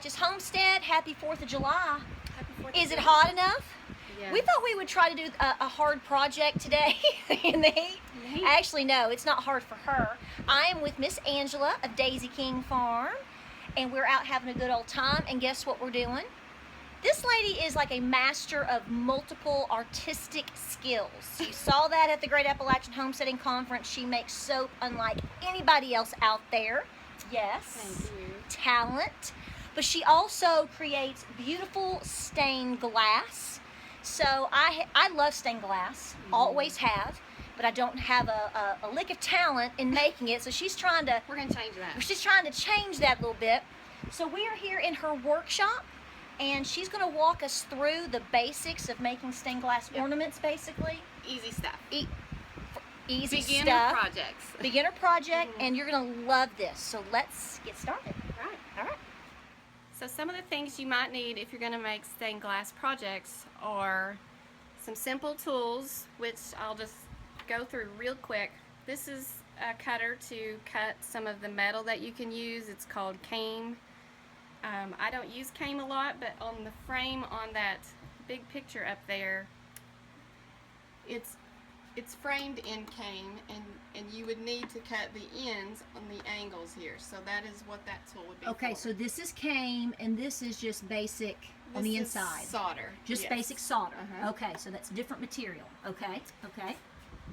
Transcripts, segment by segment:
Appalachia's Homestead. Happy 4th of July. Happy 4th of Is it July. hot enough? Yes. We thought we would try to do a hard project today in the heat. Actually, no, it's not hard for her. I am with Miss Angela of Daisy King Farm, and we're out having a good old time. And guess what we're doing? This lady is like a master of multiple artistic skills. You saw that at the Great Appalachian Homesteading Conference. She makes soap unlike anybody else out there. Yes. Thank you. Talent. But she also creates beautiful stained glass. So I love stained glass, always have, but I don't have a lick of talent in making it. So she's trying to, We're going to change that. she's trying to change that a little bit. So we are here in her workshop, and she's going to walk us through the basics of making stained glass ornaments, basically. Easy stuff. Easy Beginner stuff. projects. Beginner project, and you're going to love this. So let's get started. Right. All right. So some of the things you might need if you're going to make stained glass projects are some simple tools, which I'll just go through real quick. This is a cutter to cut some of the metal that you can use. It's called cane. I don't use cane a lot, but on the frame on that big picture up there, it's framed in cane, and you would need to cut the ends on the angles here. So that is what that tool would be Okay, for. so this is cane, and this is just basic on the This is inside. solder. Just yes. basic solder. Uh-huh. Okay, so that's different material. Okay, okay.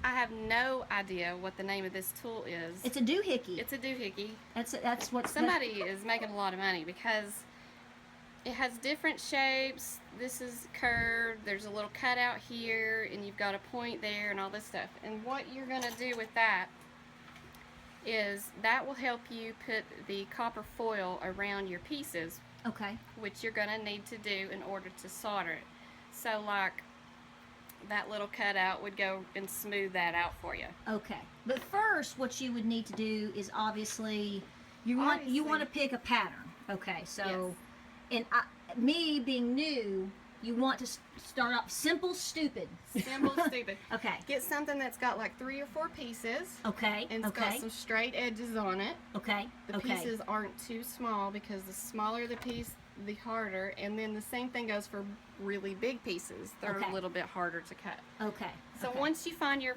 I have no idea what the name of this tool is. It's a doohickey. It's a doohickey. That's what Somebody is making a lot of money because it has different shapes. This is curved. There's a little cutout here, and you've got a point there, and all this stuff. And what you're going to do with that is that will help you put the copper foil around your pieces, Okay. which you're going to need to do in order to solder it. So like that little cutout would go and smooth that out for you. Okay. But first, what you would need to do is obviously you want to pick a pattern. Okay. So, and me being new, you want to start off simple, stupid. Simple, stupid. Okay. Get something that's got like 3 or 4 pieces. Okay. And it's got some straight edges on it. Okay. The pieces aren't too small, because the smaller the piece, the harder. And then the same thing goes for really big pieces. They're a little bit harder to cut. Okay. So once you find your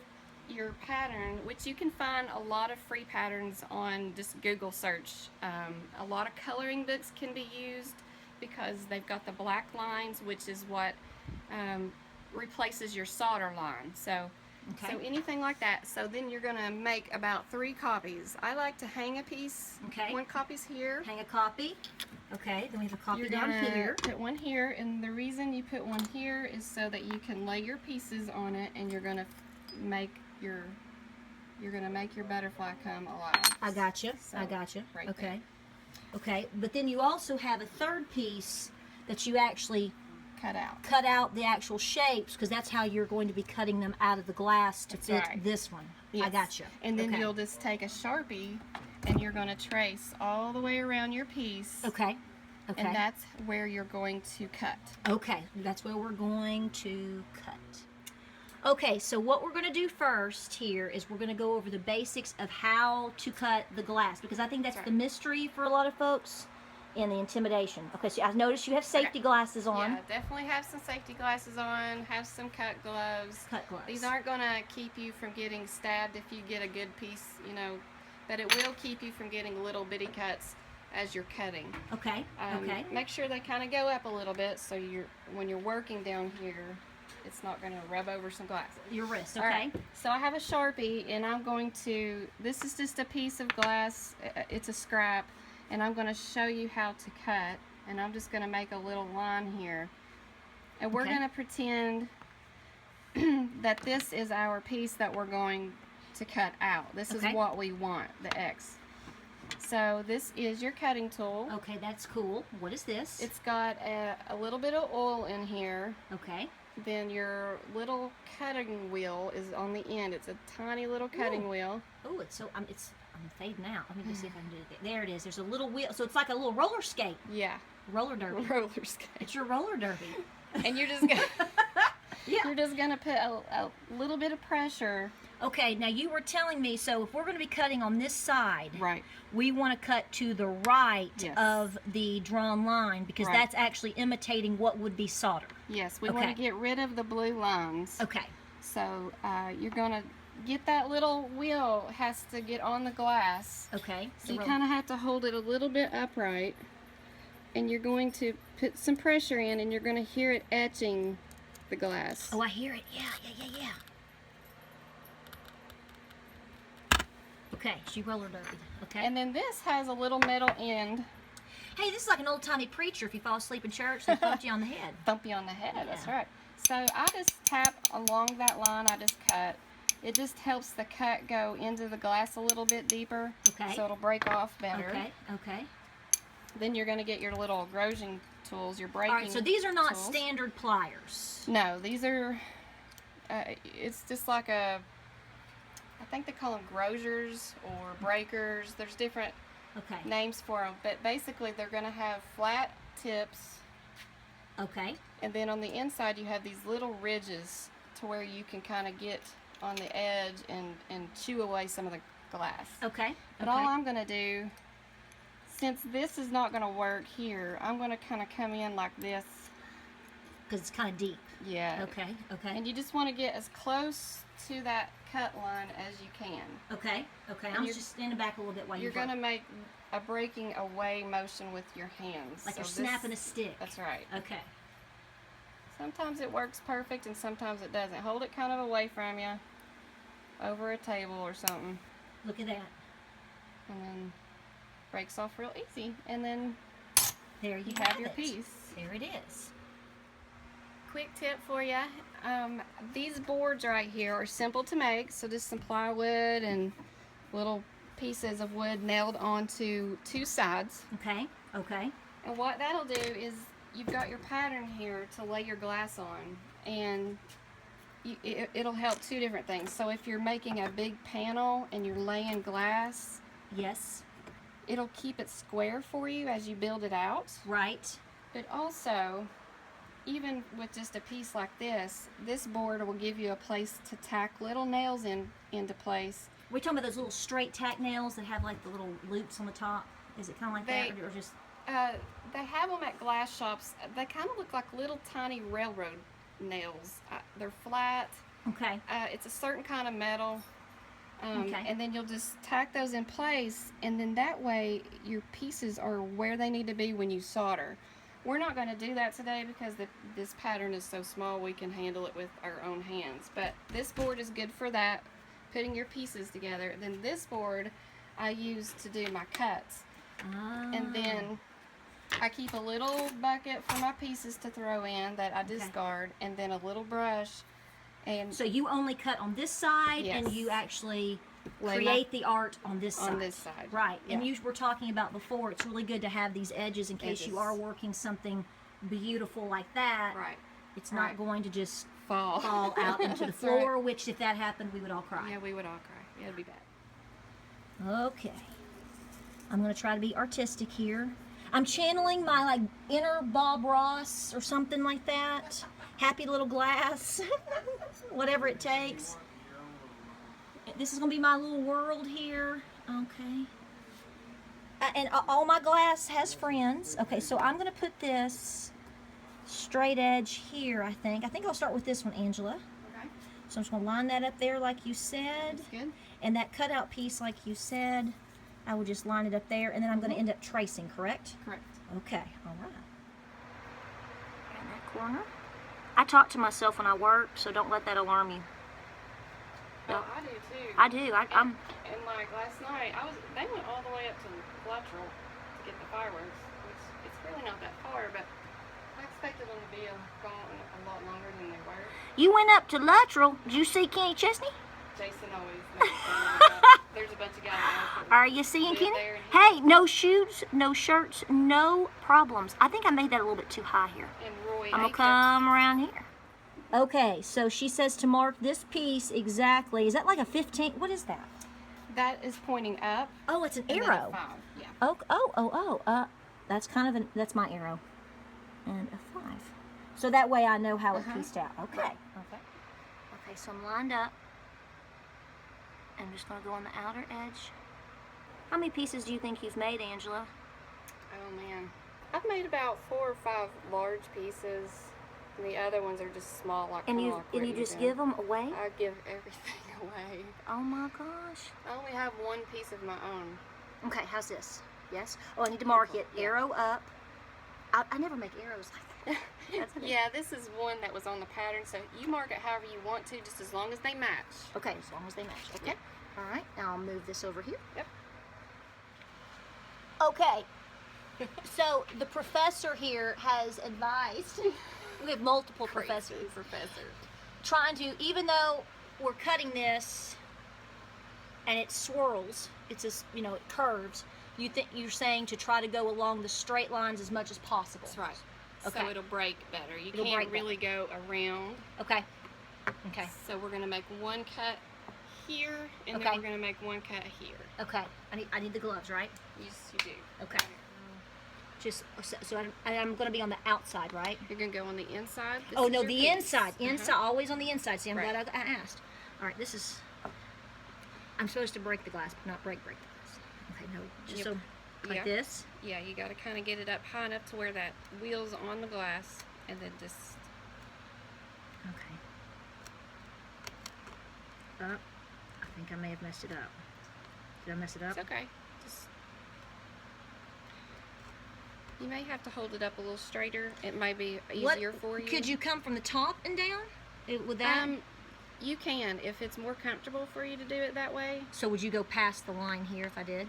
pattern, which you can find a lot of free patterns on just Google search. A lot of coloring books can be used because they've got the black lines, which is what replaces your solder line. So anything like that. So then you're going to make about 3 copies. I like to hang a piece. Okay. 1 copy's here. Hang a copy. Okay. Then we have a copy You're down gonna here. put 1 here, and the reason you put 1 here is so that you can lay your pieces on it, and you're going to make your butterfly come alive. I gotcha. So, I gotcha. right Okay. there. Okay. But then you also have a third piece that you actually Cut out. the actual shapes, because that's how you're going to be cutting them out of the glass to fit right. this one. Yes. I gotcha. And then okay. you'll just take a Sharpie, and you're going to trace all the way around your piece. Okay. Okay. And that's where you're going to cut. Okay. That's where we're going to cut. Okay, so what we're going to do first here is we're going to go over the basics of how to cut the glass, because I think that's the mystery for a lot of folks and the intimidation. Okay, so I noticed you have safety glasses on. Yeah, definitely have some safety glasses on, have some cut gloves. Cut gloves. These aren't going to keep you from getting stabbed if you get a good piece, but it will keep you from getting little bitty cuts as you're cutting. Okay, okay. Make sure they kind of go up a little bit, so when you're working down here, it's not going to rub over some glass. Your wrist, okay. All right. So I have a Sharpie, and I'm going to, this is just a piece of glass, it's a scrap, and I'm going to show you how to cut, and I'm just going to make a little line here. And we're going to pretend that this is our piece that we're going to cut out. This is what we want, the X. So this is your cutting tool. Okay, that's cool. What is this? It's got a little bit of oil in here. Okay. Then your little cutting wheel is on the end. It's a tiny little cutting wheel. Oh, it's so I'm fading out. Let me just see if I can do it. There it is. There's a little wheel, so it's like a little roller skate. Yeah. Roller derby. Roller skate. It's your roller derby. And you're just gonna Yeah. you're just gonna put a little bit of pressure Okay, now you were telling me, so if we're going to be cutting on this side, Right. we want to cut to the right Yes. of the drawn line because Right. that's actually imitating what would be solder. Yes, we Okay. want to get rid of the blue lines. Okay. So you're going to get that little wheel has to get on the glass. Okay. So you kind of have to hold it a little bit upright, and you're going to put some pressure in, and you're going to hear it etching the glass. Oh, I hear it. Yeah. Okay, she roller derbied. Okay. And then this has a little metal end. Hey, this is like an old-timey preacher. If you fall asleep in church, they thumped you on the head. Thump you on the head, that's Yeah. right. So I just tap along that line, I just cut. It just helps the cut go into the glass a little bit deeper. Okay. So it'll break off better. Okay. Then you're going to get your little grosing tools, your breaking All right, so these are not tools. standard pliers. No, these are, it's just like a, I think they call them grosers or breakers. There's different Okay. names for them, but basically they're going to have flat tips, Okay. and then on the inside you have these little ridges to where you can kind of get on the edge and chew away some of the glass. Okay. But all I'm going to do, since this is not going to work here, I'm going to kind of come in like this. Because it's kind of deep. Yeah. Okay. And you just want to get as close to that cut line as you can. Okay. I'm just standing back a little bit while You're going to make a breaking away motion with your hands. like So you're snapping a stick. That's right. Okay. Sometimes it works perfect and sometimes it doesn't. Hold it kind of away from you, over a table or something, Look at that. and then breaks off real easy. And then There you have your piece. There it is. Quick tip for you. These boards right here are simple to make, so just some plywood and little pieces of wood nailed onto two sides. Okay. And what that'll do is you've got your pattern here to lay your glass on, and it'll help two different things. So if you're making a big panel and you're laying glass, Yes. it'll keep it square for you as you build it out. Right. But also, even with just a piece like this board will give you a place to tack little nails into place. We're talking about those little straight tack nails that have like the little loops on the top. Is it kind of like that, or just? They have them at glass shops. They kind of look like little tiny railroad nails. They're flat. Okay. It's a certain kind of metal. Okay. And then you'll just tack those in place, and then that way your pieces are where they need to be when you solder. We're not going to do that today because this pattern is so small we can handle it with our own hands. But this board is good for that, putting your pieces together. Then this board I use to do my cuts. And then I keep a little bucket for my pieces to throw in that I discard, and then a little brush. And So you only cut on this side, Yes. and you actually Lay create the art on this side. on this side. Right. And Yeah. you were talking about before, it's really good to have these edges in case you Edges. are working something beautiful like that. Right. It's not Right. going to just Fall fall out into the That's floor, right. which if that happened, we would all cry. Yeah, we would all cry. Yeah, it'd be bad. Okay. I'm going to try to be artistic here. I'm channeling my like inner Bob Ross or something like that. Happy little glass. Whatever it takes. This is going to be my little world here. Okay. And all my glass has friends. Okay, so I'm going to put this straight edge here, I think. I think I'll start with this one, Angela. Okay. So I'm just going to line that up there like you said. That's good. And that cutout piece, like you said, I will just line it up there, and then I'm going to end up tracing, correct? Correct. Okay, all right. And that corner. I talk to myself when I work, so don't let that alarm you. Oh, I do too. I do. I'm. And like last night, they went all the way up to Lateral to get the fireworks, which it's really not that far, but I expected them to be gone a lot longer than they were. You went up to Lateral. Did you see Kenny Chesney? Jason always makes fun of that. There's a bunch of guys out there. Are you seeing Live Kenny? there and Hey, no shoes, no shirts, no problems. I think I made that a little bit too high here. And Roy I'm gonna hates come around here. Okay, so she says to mark this piece exactly. Is that like a 15? What is that? it. That is pointing up. Oh, it's an And then a arrow. 5. Yeah. That's kind of that's my arrow. And a 5. So that way I know how it pieced out. Okay. Right. Okay, so I'm lined up. I'm just going to go on the outer edge. How many pieces do you think you've made, Angela? Oh man, I've made about 4 or 5 large pieces, and the other ones are just small, like And you just give them away? I give everything away. Oh my gosh. I only have 1 piece of my own. Okay, how's this? Yes? Oh, I need to mark it. Yeah. Arrow up. I never make arrows like that. That's okay. Yeah, this is one that was on the pattern, so you mark it however you want to, just as long as they match. Okay, as long as they match. Okay. Yep. All right, now I'll move this over here. Yep. Okay. So the professor here has advised, we have multiple professors, trying to, even though we're cutting this and it swirls, it's just, you know, it curves, you're saying to try to go along the straight lines as much as possible. That's right. Okay. So it'll break better. You It'll can't break really go around. Okay. Okay. So we're going to make 1 cut here, and Okay. then we're going to make 1 cut here. Okay. I need the gloves, right? Yes, you do. Okay. Just so I'm going to be on the outside, right? You're going to go on the inside. This Oh is no, your the piece. inside. Inside, always on the inside. See, I'm Right. glad I asked. All right, this is. I'm supposed to break the glass, but not break the glass. Okay, no, just Yep. so like this. Yeah, you got to kind of get it up high enough to where that wheel's on the glass, and then just. Okay. Up. I think I may have messed it up. Did I mess it up? It's okay. Just. You may have to hold it up a little straighter. It may be easier for you. Could you come from the top and down? Would that? You can, if it's more comfortable for you to do it that way. So would you go past the line here if I did?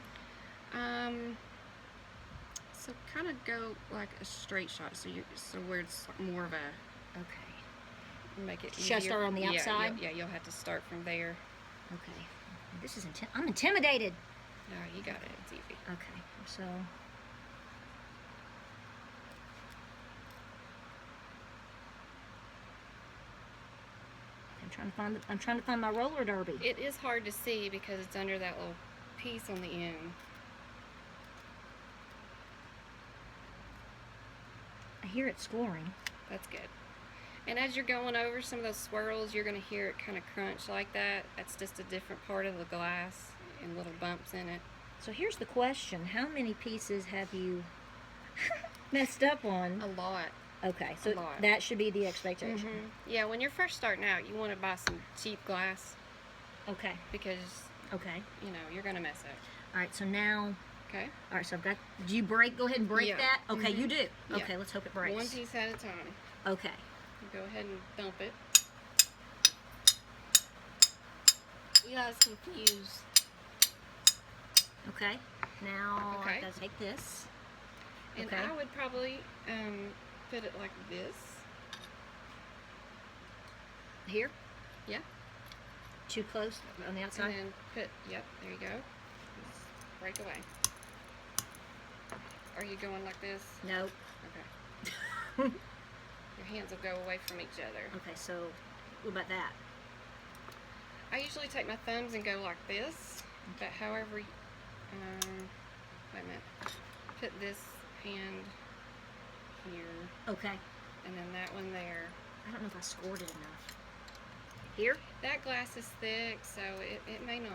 So kind of go like a straight shot, so where it's more of a. Okay. Make it Should I easier. start on the outside? Yeah, you'll have to start from there. Okay. This is I'm intimidated. No, you got it. It's easy. Okay. So. I'm trying to find my roller derby. It is hard to see because it's under that little piece on the end. I hear it scoring. That's good. And as you're going over some of those swirls, you're going to hear it kind of crunch like that. That's just a different part of the glass and little bumps in it. So here's the question. How many pieces have you messed up on? A lot. Okay, so A lot. that should be the expectation. Yeah, when you're first starting out, you want to buy some cheap glass Okay, because, okay. you know, you're going to mess up. All right, so now, Okay? all right, so I've got, do you break, go ahead and break Yeah. that? Okay, you do. Yeah. Okay, let's hope it breaks. 1 piece at a time. Okay. You go ahead and dump it. You guys confused. Okay, now Okay. I've got to take this. And Okay. I would probably put it like this. Here? Yeah. Too close on the outside? And then put, yep, there you go. Just break away. Are you going like this? No. Okay. Your hands will go away from each other. Okay, so what about that? I usually take my thumbs and go like this, but however, wait a minute. Put this hand here, Okay. and then that one there. I don't know if I scored it enough. Here? That glass is thick, so it may not.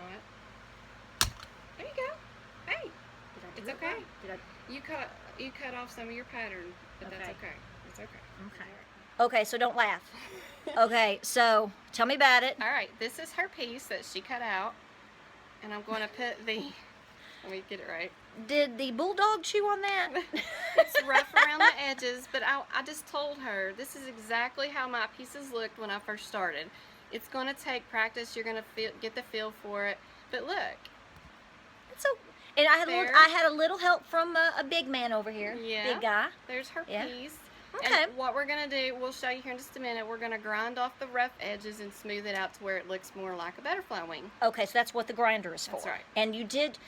There you go. Hey, Did I do it's it okay. right? Did I? You cut off some of your pattern, but that's Okay. okay. It's okay. Okay. Okay, so don't laugh. Okay, so tell me about it. All right, this is her piece that she cut out, and I'm going to put the. Let me get it right. Did the bulldog chew on that? It's rough around the edges, but I just told her this is exactly how my pieces looked when I first started. It's going to take practice. You're going to get the feel for it. But look. So, and I There. had a little help from a big man over here. Yeah. Big guy. There's her Yeah. piece. Okay. And what we're going to do, we'll show you here in just a minute, we're going to grind off the rough edges and smooth it out to where it looks more like a butterfly wing. Okay, so that's what the grinder is for. That's right. And you did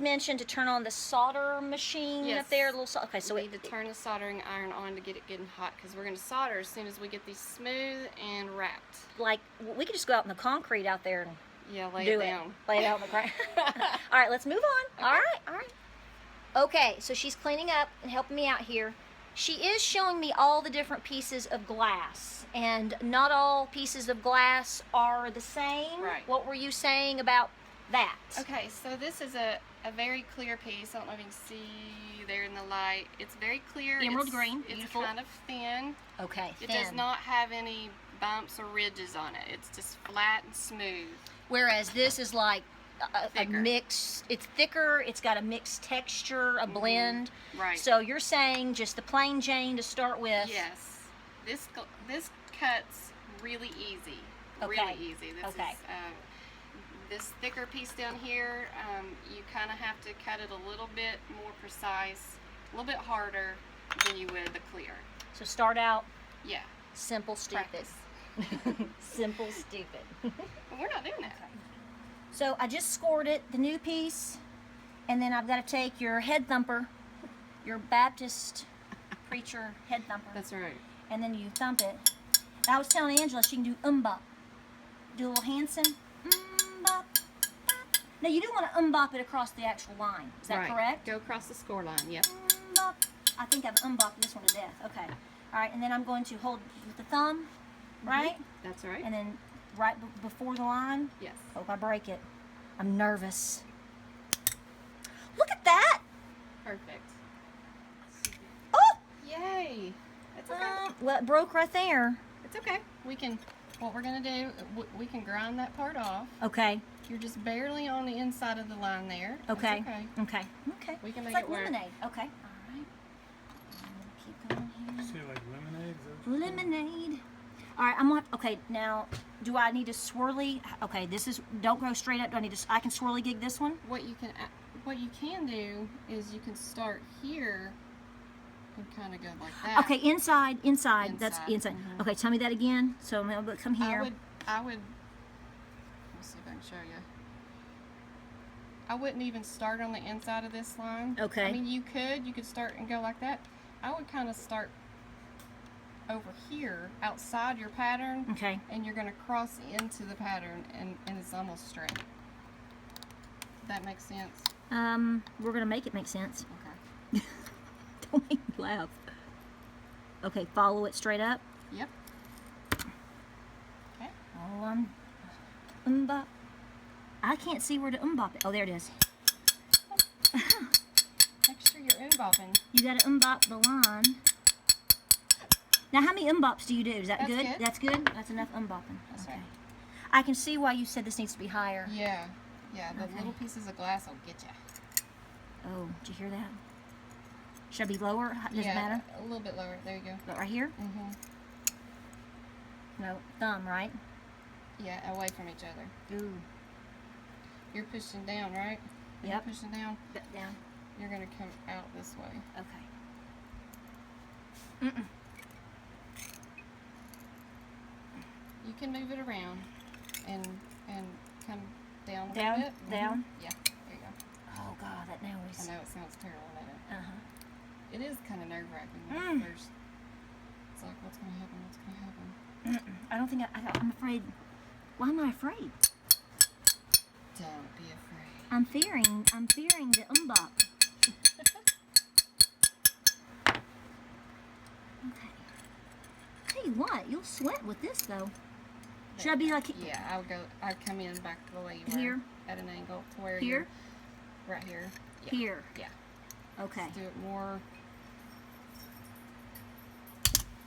mention to turn on the solder machine Yes. up there. Okay, so We need to turn the soldering iron on to get it getting hot because we're going to solder as soon as we get these smooth and wrapped. like we could just go out in the concrete out there and Yeah, lay do it it. down. Lay it out on the ground. All right, let's move on. All right, all right. Okay, so she's cleaning up and helping me out here. She is showing me all the different pieces of glass, and not all pieces of glass are the same. Right. What were you saying about that. Okay, so this is a very clear piece. I don't know if you can see there in the light. It's very clear. Emerald green, beautiful. It's kind of thin. Okay, It thin. does not have any bumps or ridges on it. It's just flat and smooth. Whereas this is like a Thicker. mix. It's thicker. It's got a mixed texture, a blend. Right. So you're saying just the plain Jane to start with. Yes. This cuts really easy. Okay. Really easy. This Okay. is this thicker piece down here. You kind of have to cut it a little bit more precise, a little bit harder than you would the clear. So start out Yeah. simple, stupid. Practice. Simple, stupid. But we're not doing that. So I just scored it, the new piece, and then I've got to take your head thumper, your Baptist preacher head thumper, That's right. and then you thump it. And I was telling Angela she can do bop. Do a little Hanson. Bop. Now you do want to bop it across the actual line. Is that right. correct? Go across the score line. Yep. Bop. I think I've unbopped this one to death. Okay. All right, and then I'm going to hold with the thumb, right? That's right. And then right before the line. Yes. Hope I break it. I'm nervous. Look at that! Perfect. Oh! Yay! It's okay. Well, it broke right there. It's okay. What we're gonna do, we can grind that part off. Okay. You're just barely on the inside of the line there. That's Okay. okay. Okay. Okay. We can It's make like it work. lemonade. Okay. All right. Keep going here. See, like lemonade? Is that what you're saying? Lemonade. All right. I'm on. Okay. Now, do I need to swirly? Okay. This is. Don't go straight up. Do I need to? I can swirly gig this one. What you can do is you can start here and kind of go like that. Okay. Inside. That's Inside. inside. Mhm. Okay. Tell me that again. So I'm gonna come here. I would. Let's see if I can show you. I wouldn't even start on the inside of this line. Okay. I mean, you could start and go like that. I would kind of start over here outside your pattern, Okay. and you're going to cross into the pattern, and it's almost straight. That makes sense. We're gonna make it make sense. Okay. Don't make me laugh. Okay. Follow it straight up. Yep. Okay. Oh, umbop. I can't see where to umbop it. Oh, there it is. Make sure you're unbopping. You gotta umbop the line. Now, how many umbops do you do? Is that That's good? good. That's good? That's enough umbopping. That's Okay. right. I can see why you said this needs to be higher. Yeah. Yeah. The Okay. little pieces of glass will get you. Oh, did you hear that? Should I be lower? Does yeah, it matter? A little bit lower. There you go. But right here? Mhm. No, thumb, right? Yeah, away from each other. Ooh. You're pushing down, right? When Yep. You're pushing down. Down. You're gonna come out this way. Okay. You can move it around and come down a Down? little bit. Down? Yeah. There you go. Oh, God, that now I is... know it sounds terrible, doesn't it? Uh-huh. It is kind of nerve-wracking when Mm. it first. It's like, what's gonna happen? What's gonna happen? I don't think I'm afraid. Why am I afraid? Don't be afraid. I'm fearing the umbop. Okay. Tell you what, you'll sweat with this though. Should I be like Yeah, I'd come in back the way you were. Here? At an angle to where Here? you're right here. Yeah. here? Yeah. Okay. Let's do it more.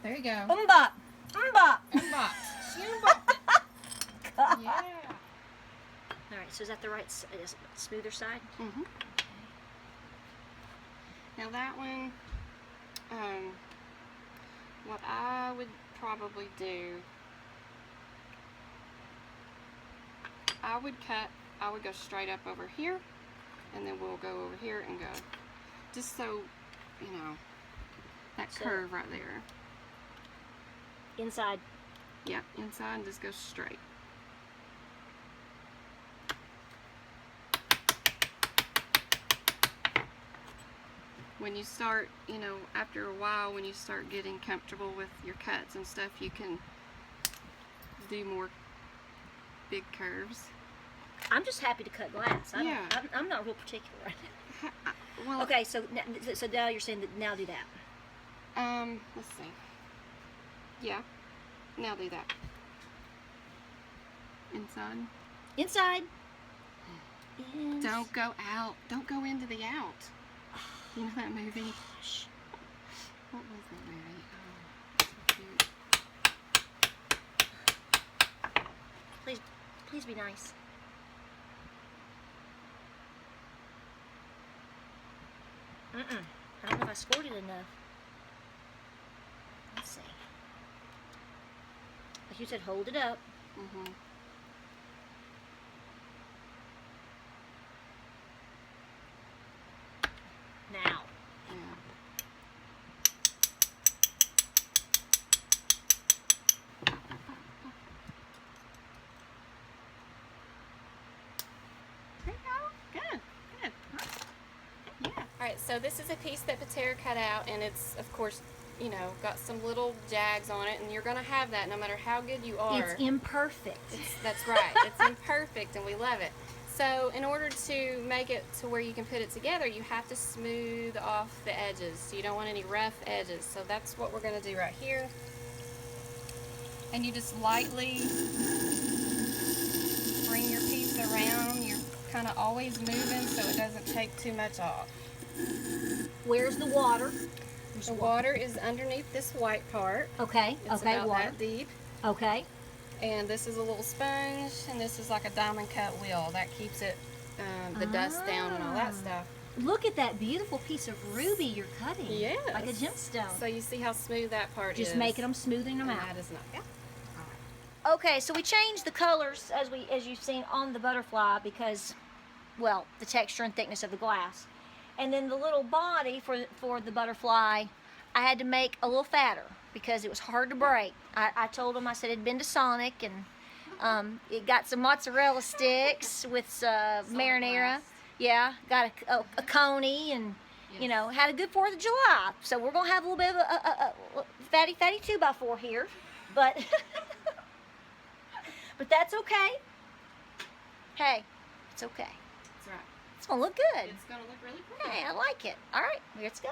There you go. Umbop! Umbop! Unboxed. You unboxed it. Yeah. Alright, so is that the right smoother side? Mhm. Now that one, what I would probably do, I would go straight up over here, and then we'll go over here and go, just so, you know, that So- curve right there. Inside. Yep, inside and just go straight. When you start, you know, after a while, when you start getting comfortable with your cuts and stuff, you can do more big curves. I'm just happy to cut glass. Yeah. I'm not real particular right now. Well, Okay, so now you're saying that now do that. let's see. Yeah, now do that. Inside. Inside. is... Don't go out. Don't go into the out. You know that movie? Gosh. What was that movie? Oh, so cute. Please be nice. I don't know if I scored it enough. Let's see. Like you said, hold it up. Mm-hmm. Now. Yeah. There you go. Good. Good. Yeah. All right. So this is a piece that Patara cut out, and it's of course, you know, got some little jags on it, and you're gonna have that no matter how good you are. It's imperfect. That's right. It's imperfect, and we love it. So in order to make it to where you can put it together, you have to smooth off the edges. So you don't want any rough edges. So that's what we're going to do right here. And you just lightly bring your piece around. You're kind of always moving so it doesn't take too much off. Where's the water? The water is underneath this white part. Okay, It's okay, about water. that deep. Okay. And this is a little sponge, and this is like a diamond cut wheel that keeps it, the dust down and all that stuff. Look at that beautiful piece of ruby you're cutting. Yes. Like a gemstone. So you see how smooth that part is. Just making them, smoothing them And out. that is not. Yeah. Okay, so we changed the colors as you've seen on the butterfly because, well, the texture and thickness of the glass. And then the little body for the butterfly, I had to make a little fatter because it was hard to break. I told him, I said it'd been to Sonic, and it got some mozzarella sticks with marinara. Yeah, got a coney, and you know, had a good 4th of July. So we're gonna have a little bit of a fatty 2x4 here, but but that's okay. Hey, it's okay. That's right. It's gonna look good. It's going to look really pretty. Hey, I like it. All right, let's go.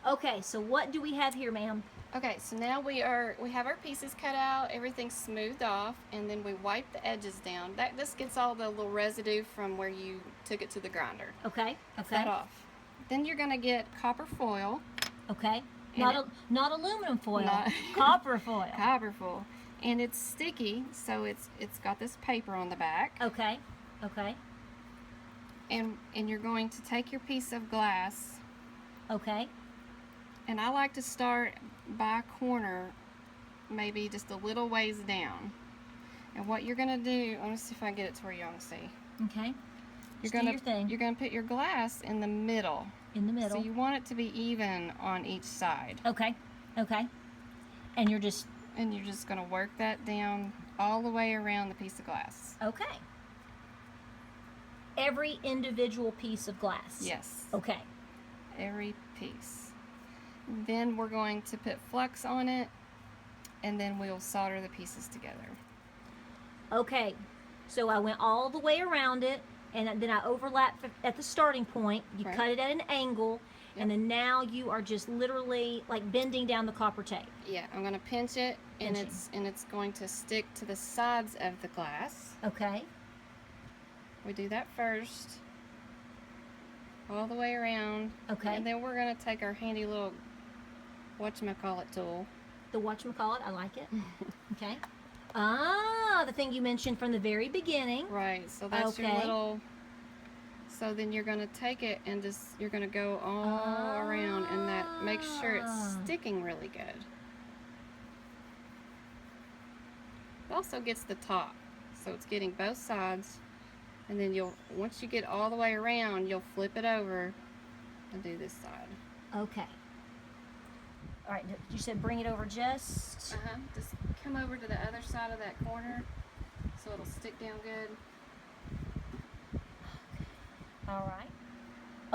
Okay, so what do we have here, ma'am? Okay, so now we have our pieces cut out, everything's smoothed off, and then we wipe the edges down. This gets all the little residue from where you took it to the grinder. Okay, Gets okay, that off. Then you're going to get copper foil. okay. And Not aluminum foil, Not- copper foil. Copper foil. And it's sticky, so it's got this paper on the back. Okay, okay, And you're going to take your piece of glass, okay. and I like to start by a corner, maybe just a little ways down. And what you're gonna do, let me see if I can get it to where you want to see. Okay. You're Just do gonna your thing. You're gonna put your glass in the middle. In the middle. So you want it to be even on each side. Okay, okay. And you're just gonna work that down all the way around the piece of glass. okay. Every individual piece of glass. Yes. Okay. Every piece. Then we're going to put flux on it, and then we'll solder the pieces together. Okay. So I went all the way around it, and then I overlapped at the starting point. You Right. cut it at an angle, and then now you are just literally like bending down the copper tape. Yeah, I'm gonna pinch it, and Pinching. it's going to stick to the sides of the glass. Okay. We do that first, all the way around. Okay. And then we're gonna take our handy little whatchamacallit tool. The whatchamacallit, I like it. Okay. Ah, the thing you mentioned from the very beginning. Right. So that's your Okay. little. So then you're gonna take it and you're gonna go all around, and that makes sure it's Ah. sticking really good. It also gets the top, so it's getting both sides. And then once you get all the way around, you'll flip it over and do this side. Okay. All right, you said bring it over just... Just come over to the other side of that corner so it'll stick down good. All right.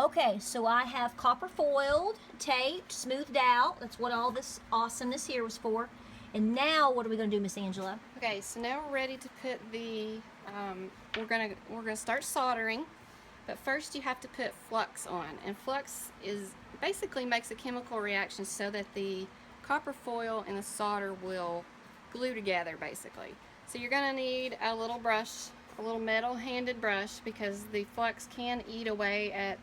Okay, so I have copper foiled, taped, smoothed out. That's what all this awesomeness here was for. And now what are we going to do, Miss Angela? Okay, so now we're ready to put the, we're gonna start soldering, but first you have to put flux on. And flux basically makes a chemical reaction so that the copper foil and the solder will glue together, basically. So you're gonna need a little brush a little metal-handed brush because the flux can eat away at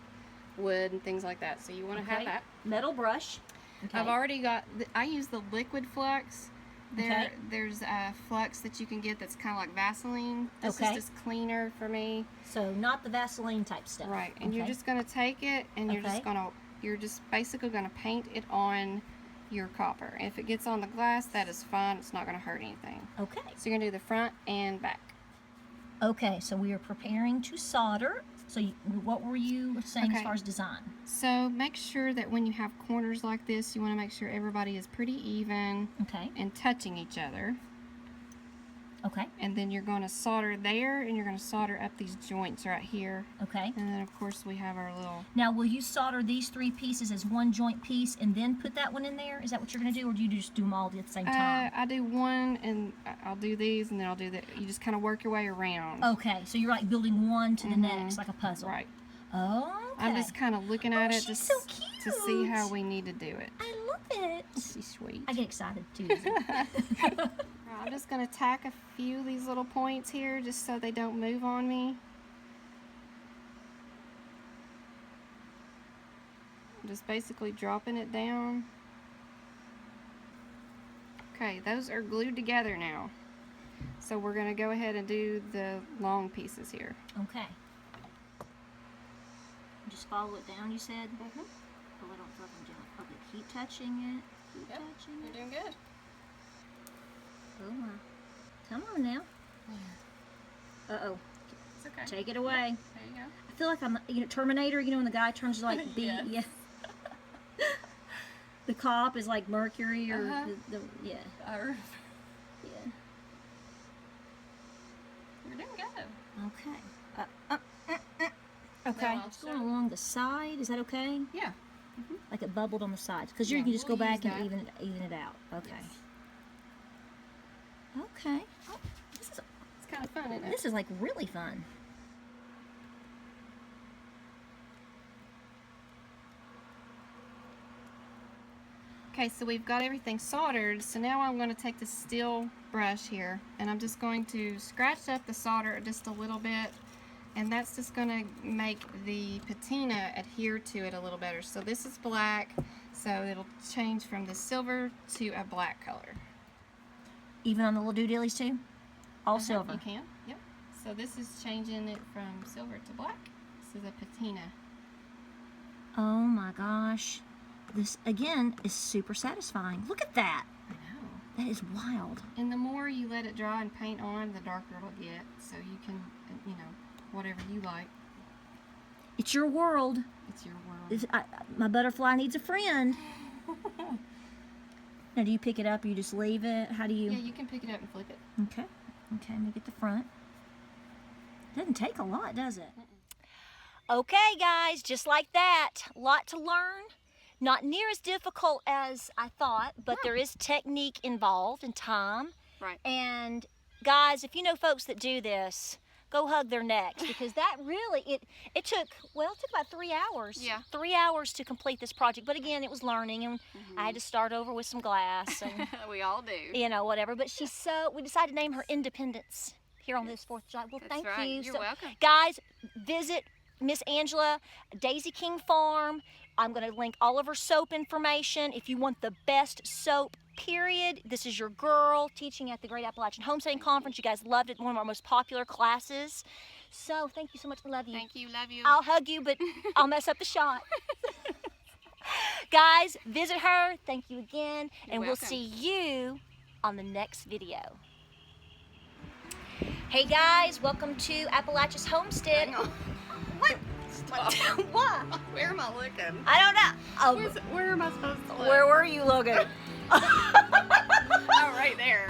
wood and things like that. So you want to have that. Metal brush. Okay. I've already got, I use the liquid flux. Okay. There's a flux that you can get that's kind of like Vaseline. This Okay. is just cleaner for me. So not the Vaseline type stuff. Right, and you're Okay. just going to take it and you're just basically going to paint it on your copper. If it gets on the glass, that is fine. It's not going to hurt anything. Okay. So you're going to do the front and back. Okay, so we are preparing to solder. So what were you saying as far as design? So make sure that when you have corners like this, you want to make sure everybody is pretty even Okay. and touching each other. Okay. And then you're going to solder there, and you're going to solder up these joints right here. Okay. And then of course we have our little... Now, will you solder these 3 pieces as one joint piece and then put that one in there? Is that what you're going to do, or do you just do them all at the same time? I do one, and I'll do these, and then I'll do that. You just kind of work your way around. Okay, so you're like building one to the next, like a puzzle. Right. Oh, okay. I'm just kind of looking at it she's just so to see cute. how we need to do it. I love it. She's sweet. I get excited too. I'm just going to tack a few of these little points here just so they don't move on me. I'm just basically dropping it down. Okay, those are glued together now. So we're going to go ahead and do the long pieces here. Okay. Just follow it down, you said? Mm-hmm. Oh, I don't throw them down. Okay, keep touching it. Keep touching it. You're doing good. Oh my. Come on now. Uh-oh. It's okay. Take it away. There you go. I feel like I'm, Terminator, when the guy turns to like B, Yes. yeah. The cop is like Mercury or the yeah. Earth. Yeah. You're doing good. Okay. Okay. Now I'll It's going show- along the side. Is that okay? Yeah. Like it bubbled on the sides, because Yeah, you can just we'll go back use and that. even it out. Okay. Yes. Okay. Oh, It's kind of fun, isn't it? this is like really fun. Okay, so we've got everything soldered, so now I'm going to take the steel brush here, and I'm just going to scratch up the solder just a little bit, and that's just going to make the patina adhere to it a little better. So this is black, so it'll change from the silver to a black color. Even on the little doodillies too? All silver. You can, yep. So this is changing it from silver to black. This is a patina. Oh my gosh. This, again, is super satisfying. Look at that. I know. That is wild. And the more you let it dry and paint on, the darker it'll get. So you can, whatever you like. It's your world. It's your world. My butterfly needs a friend. Now, do you pick it up or you just leave it? How do you? Yeah, you can pick it up and flip it. Okay. Okay, let me get the front. Doesn't take a lot, does it? Okay, guys, just like that. A lot to learn. Not near as difficult as I thought, but there is technique involved and time. Right. And guys, if you know folks that do this, go hug their necks, because that really, it took about 3 hours. Yeah. 3 hours to complete this project. But again, it was learning, and I had to start over with some glass and We all do. whatever. But we decided to name her Independence here on this 4th of July. Well, That's thank right. you. You're welcome. Guys, visit Miss Angela, Daisy King Farm. I'm going to link all of her soap information. If you want the best soap, period, this is your girl teaching at the Great Appalachian Homesteading Conference. You guys loved it. One of our most popular classes. So thank you so much. I love you. Thank you. Love you. I'll hug you, but I'll mess up the shot. Guys, visit her. Thank you again. And we'll welcome. see you on the next video. Hey guys, welcome to Appalachia's Homestead. Hang on. What? Stop. What? Where am I looking? I don't know. Where am I supposed to look? Where were you looking? Oh, right there.